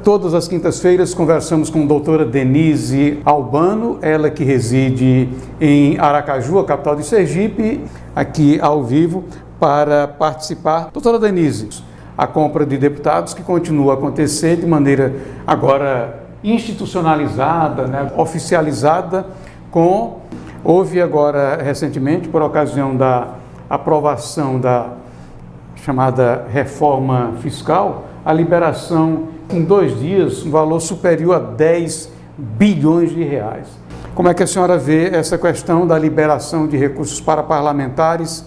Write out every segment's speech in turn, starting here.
Todas as quintas-feiras conversamos com a doutora Denise Albano, ela que reside em Aracaju, a capital de Sergipe, aqui ao vivo para participar. Doutora Denise, a compra de deputados que continua a acontecer de maneira agora institucionalizada, né, oficializada, houve agora recentemente, por ocasião da aprovação da chamada reforma fiscal, a liberação em 2 dias, um valor superior a 10 bilhões de reais. Como é que a senhora vê essa questão da liberação de recursos para parlamentares?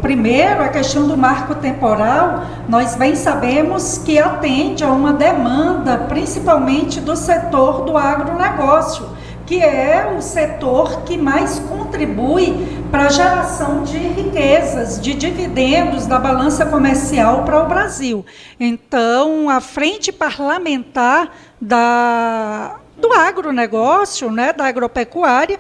Primeiro, a questão do marco temporal, nós bem sabemos que atende a uma demanda, principalmente do setor do agronegócio, que é o setor que mais contribui para a geração de riquezas, de dividendos da balança comercial para o Brasil. Então, a frente parlamentar do agronegócio, né, da agropecuária,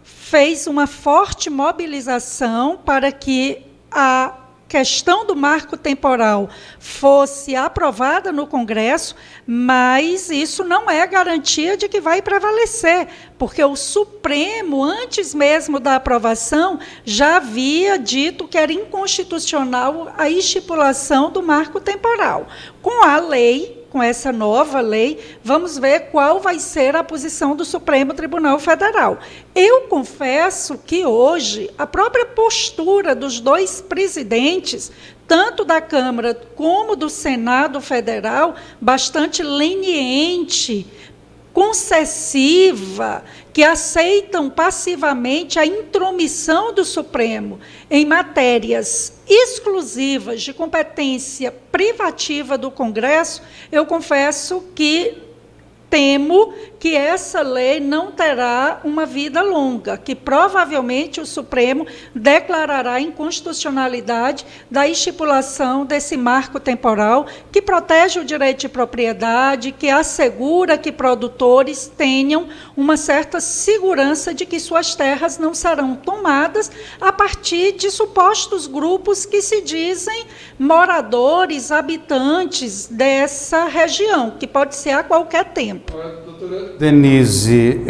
fez uma forte mobilização para que a questão do marco temporal fosse aprovada no Congresso, mas isso não é garantia de que vai prevalecer, porque o Supremo, antes mesmo da aprovação, já havia dito que era inconstitucional a estipulação do marco temporal. Com a lei, com essa nova lei, vamos ver qual vai ser a posição do Supremo Tribunal Federal. Eu confesso que hoje a própria postura dos 2 presidentes, tanto da Câmara como do Senado Federal, bastante leniente, concessiva, que aceitam passivamente a intromissão do Supremo em matérias exclusivas de competência privativa do Congresso, eu confesso que temo que essa lei não terá uma vida longa, que provavelmente o Supremo declarará a inconstitucionalidade da estipulação desse marco temporal que protege o direito de propriedade, que assegura que produtores tenham uma certa segurança de que suas terras não serão tomadas a partir de supostos grupos que se dizem moradores, habitantes dessa região, que pode ser a qualquer tempo. Doutora Denise,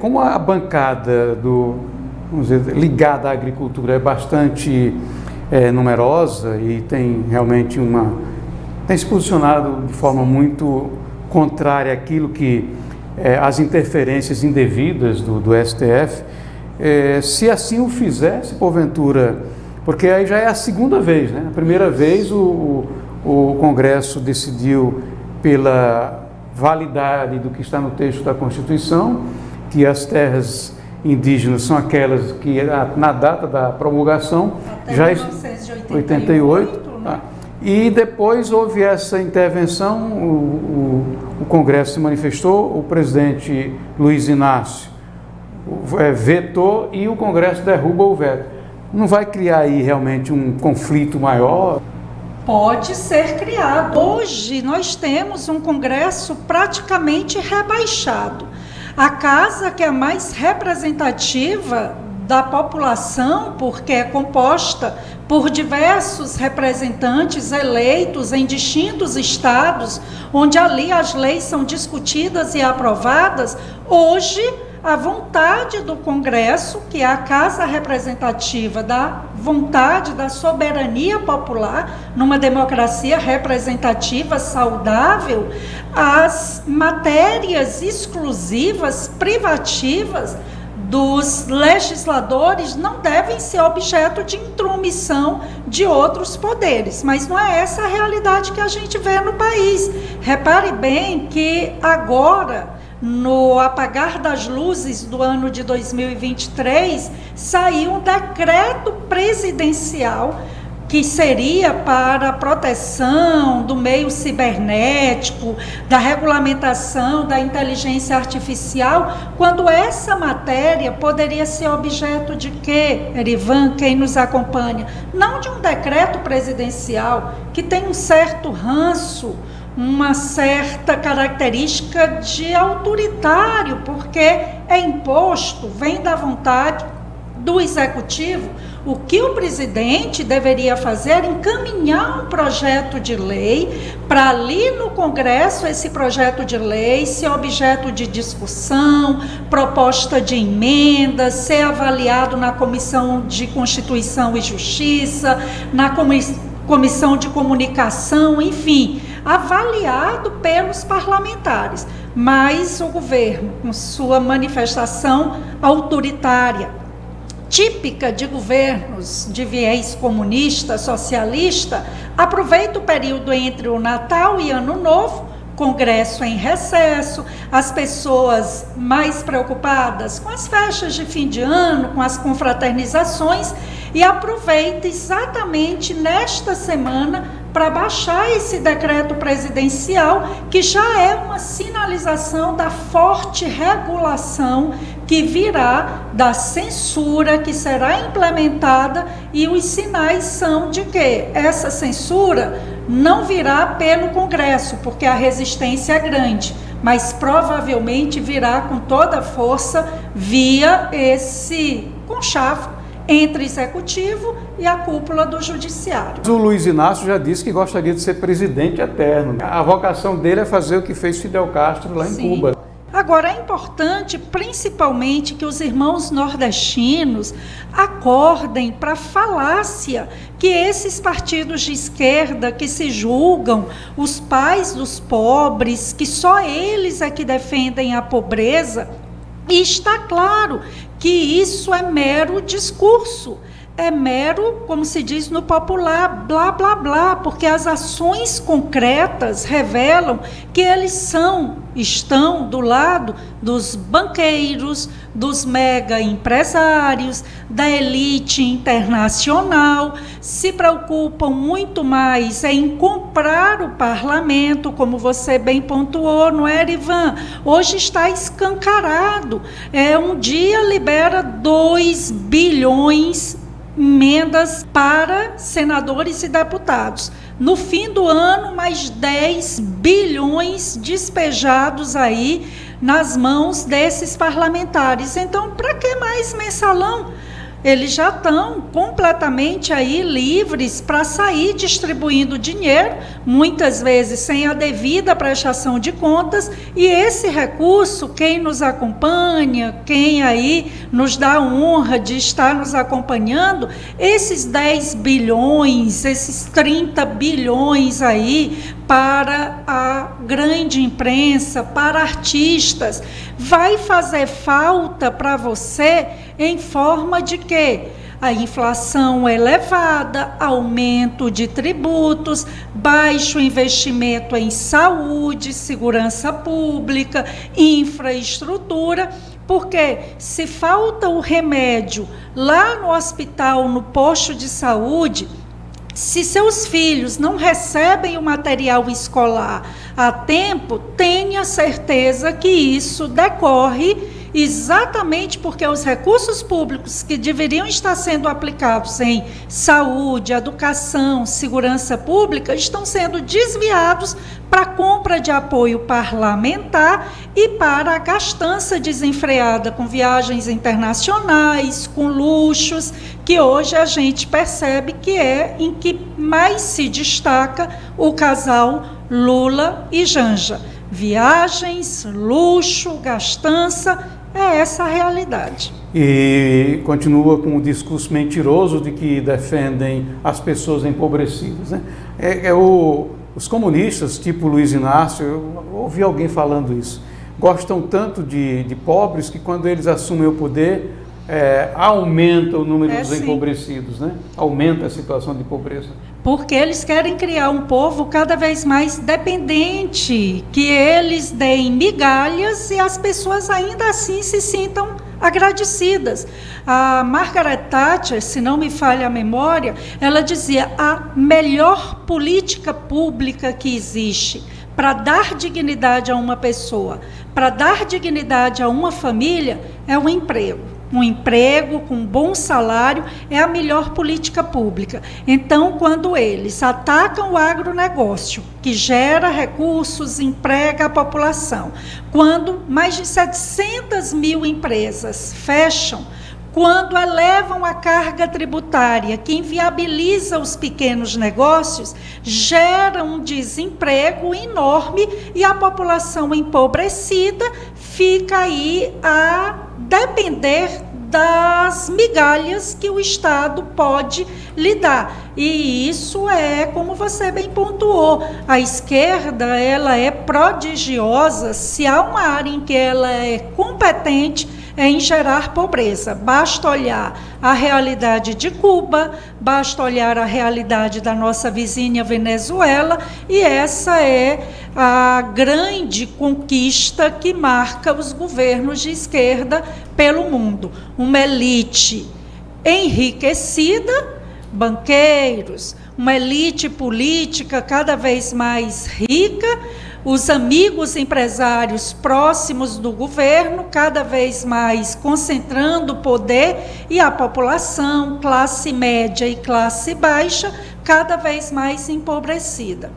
como a bancada ligada à agricultura é bastante numerosa e tem realmente tem se posicionado de forma muito contrária àquilo que as interferências indevidas do STF, se assim o fizesse, porventura, porque aí já é a segunda vez, né? A primeira vez o Congresso decidiu pela validade do que está no texto da Constituição, que as terras indígenas são aquelas que, na data da promulgação, até já 1988, né? E depois houve essa intervenção, o Congresso se manifestou, o presidente Luiz Inácio vetou e o Congresso derruba o veto. Não vai criar aí realmente um conflito maior? Pode ser criado. Hoje nós temos um Congresso praticamente rebaixado. A casa que é mais representativa da população, porque é composta por diversos representantes eleitos em distintos estados, onde ali as leis são discutidas e aprovadas, hoje a vontade do Congresso, que é a casa representativa da vontade da soberania popular, numa democracia representativa saudável, as matérias exclusivas, privativas dos legisladores não devem ser objeto de intromissão de outros poderes, mas não é essa a realidade que a gente vê no país. Repare bem que agora, no apagar das luzes do ano de 2023, saiu um decreto presidencial que seria para a proteção do meio cibernético, da regulamentação da inteligência artificial, quando essa matéria poderia ser objeto de quê, Erivan, quem nos acompanha? Não de um decreto presidencial que tem um certo ranço, uma certa característica de autoritário, porque é imposto, vem da vontade do executivo, O que o presidente deveria fazer era encaminhar um projeto de lei para ali no Congresso esse projeto de lei ser objeto de discussão, proposta de emenda, ser avaliado na Comissão de Constituição e Justiça, na Comissão de Comunicação, enfim, avaliado pelos parlamentares. Mas o governo, com sua manifestação autoritária, típica de governos de viés comunista, socialista, aproveita o período entre o Natal e Ano Novo, Congresso em recesso, as pessoas mais preocupadas com as festas de fim de ano, com as confraternizações, e aproveita exatamente nesta semana para baixar esse decreto presidencial, que já é uma sinalização da forte regulação que virá da censura que será implementada, e os sinais são de que essa censura não virá pelo Congresso, porque a resistência é grande, mas provavelmente virá com toda a força via esse conchavo entre executivo e a cúpula do judiciário. O Luiz Inácio já disse que gostaria de ser presidente eterno. A vocação dele é fazer o que fez Fidel Castro lá em Cuba. Agora, é importante, principalmente, que os irmãos nordestinos acordem para a falácia que esses partidos de esquerda que se julgam os pais dos pobres, que só eles é que defendem a pobreza, e está claro que isso é mero discurso. É mero, como se diz no popular, blá, blá, blá, porque as ações concretas revelam que eles estão do lado dos banqueiros, dos mega empresários, da elite internacional, se preocupam muito mais em comprar o parlamento, como você bem pontuou, não é, Ivan? Hoje está escancarado. Um dia libera 2 bilhões emendas para senadores e deputados. No fim do ano, mais 10 bilhões despejados aí nas mãos desses parlamentares. Então, para que mais mensalão? Eles já estão completamente aí livres para sair distribuindo dinheiro, muitas vezes sem a devida prestação de contas, e esse recurso, quem nos acompanha, quem aí nos dá a honra de estar nos acompanhando, esses 10 bilhões, esses 30 bilhões aí para a grande imprensa, para artistas, vai fazer falta para você em forma de quê? A inflação elevada, aumento de tributos, baixo investimento em saúde, segurança pública, infraestrutura, porque se falta o remédio lá no hospital, no posto de saúde, se seus filhos não recebem o material escolar a tempo, tenha certeza que isso decorre exatamente porque os recursos públicos que deveriam estar sendo aplicados em saúde, educação, segurança pública, estão sendo desviados para a compra de apoio parlamentar e para a gastança desenfreada com viagens internacionais, com luxos, que hoje a gente percebe que é em que mais se destaca o casal Lula e Janja. Viagens, luxo, gastança, é essa a realidade. E continua com o discurso mentiroso de que defendem as pessoas empobrecidas, né? Os comunistas, tipo Luiz Inácio, eu ouvi alguém falando isso, gostam tanto de pobres que quando eles assumem o poder, aumenta o número dos empobrecidos, né? Aumenta a situação de pobreza. Porque eles querem criar um povo cada vez mais dependente, que eles deem migalhas e as pessoas ainda assim se sintam agradecidas. A Margaret Thatcher, se não me falha a memória, ela dizia: a melhor política pública que existe para dar dignidade a uma pessoa, para dar dignidade a uma família, é o emprego. Um emprego com bom salário é a melhor política pública. Então, quando eles atacam o agronegócio, que gera recursos, emprega a população, quando mais de 700 mil empresas fecham, quando elevam a carga tributária, que inviabiliza os pequenos negócios, gera um desemprego enorme e a população empobrecida fica aí a depender das migalhas que o Estado pode lhe dar. E isso é, como você bem pontuou, a esquerda ela é prodigiosa se há uma área em que ela é competente, é em gerar pobreza. Basta olhar a realidade de Cuba, basta olhar a realidade da nossa vizinha Venezuela, e essa é a grande conquista que marca os governos de esquerda pelo mundo. Uma elite enriquecida, banqueiros, uma elite política cada vez mais rica, os amigos empresários próximos do governo, cada vez mais concentrando poder, e a população, classe média e classe baixa, cada vez mais empobrecida.